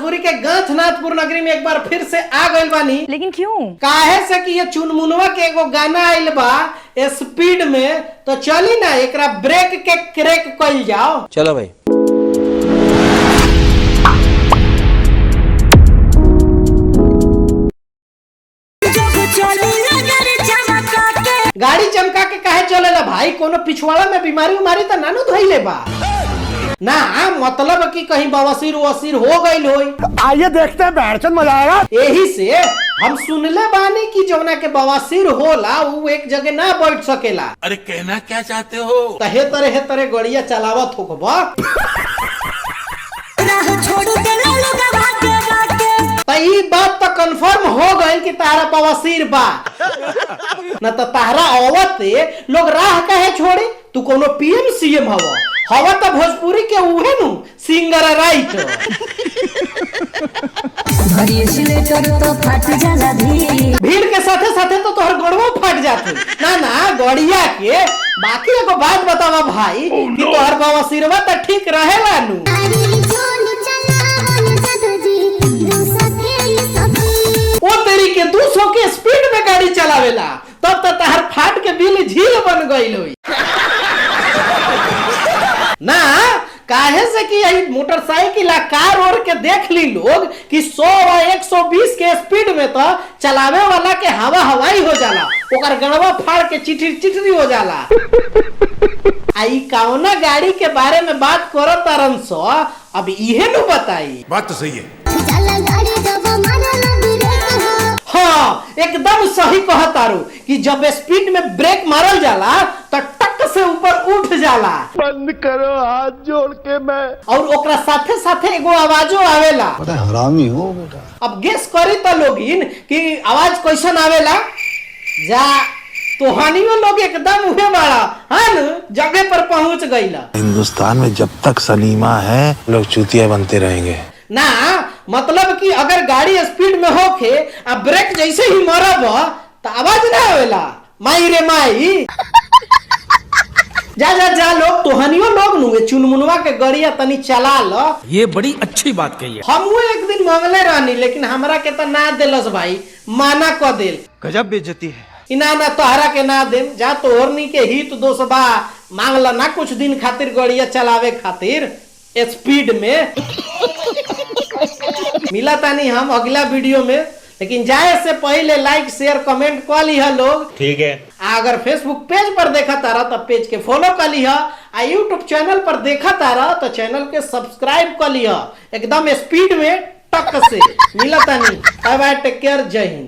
भोजपुरी के गांधनाथपुर नगरी में एक बार फिर से आ गइल बानी। लेकिन क्यों? काहे से कि ये चुनमुनवा के एगो गाना आइल बा स्पीड में, तो चली ना एकरा ब्रेक के क्रैक कइल जाओ। चलो भाई। गाड़ी चमका के काहे चलेला भाई? कोनो पिछवाड़ा में बीमारी उमारी तो नानू धइले बा ना, मतलब कि कहीं बवासीर वसीर हो गइल होई। आइए देखते हैं, बैठन मजा आएगा। यही से हम सुनले बानी कि जौना के बवासीर होला वो एक जगह ना बैठ सकेला। अरे कहना क्या चाहते हो? हे तरे गड़िया चलावत होखबा ई बात तो कंफर्म हो गई कि तारा बवासीर बा न तो तारा आवते लोग राह काहे छोड़े? तू कोनो पीएम सीएम हवा तो भोजपुरी के उहे नु सिंगर राइट। भीड़ के साथे साथे तो तोहर गड़वा फट जाते ना गड़िया के। बाकी एगो बात बतावा भाई कि तोहर बवासीरवा तो ठीक रहेला नु। वो तेरी के 200 के स्पीड में गाड़ी चलावेला तब तो तहर फाट के बिल झील बन गई लोई ना। काहे से कि यही मोटरसाइकिल कार और के देख ली लोग कि 100 और 120 के स्पीड में तो चलावे वाला के हवा हवाई हो जाला, ओकर गड़वा फाड़ के चिटरी हो जाला। आई कौना गाड़ी के बारे में बात करत तारन सो, अब इहे नु बताई। बात तो सही है। हाँ एकदम सही कहा तारू कि जब स्पीड में ब्रेक मारल जाला तो टक से ऊपर उठ जाला। बंद करो हाथ जोड़ के मैं। और ओकरा साथे साथे एगो आवाजो आवेला। हरामी हो बेटा। अब गेस करी तो लोगिन कि आवाज कैसन आवेला। जा तोहानियों लोग एकदम उहे बाड़ा हन जगह पर पहुंच गईला। हिंदुस्तान में जब तक सलीमा है लोग चूतिया बनते रहेंगे ना। मतलब कि अगर गाड़ी स्पीड में होके अब ब्रेक जैसे ही मारब तो आवाज ना आवेला। माई रे माई जा लोग तोहनियो लोग नुए चुनमुनवा के गड़िया तनी चला लो। ये बड़ी अच्छी बात कही है। हमहू एक दिन मांगले रहनी लेकिन हमरा के तो ना देलस भाई, माना क देल। गजब बेइज्जती है। ना तोहरा के ना देम। जा तोहरनी के हित दोस्त बा मांगला ना कुछ दिन खातिर गड़िया चलावे खातिर स्पीड में। मिला तानी हम अगला वीडियो में, लेकिन जाए से पहले लाइक शेयर कमेंट कर लिहा लोग। ठीक है। अगर फेसबुक पेज पर देखा तारा तो पेज के फॉलो कर लिहा, आ यूट्यूब चैनल पर देखा तारा तो चैनल के सब्सक्राइब कर लिहा। एकदम स्पीड में टक से। मिला तानी। बाय बाय, टेक केयर, जय हिंद।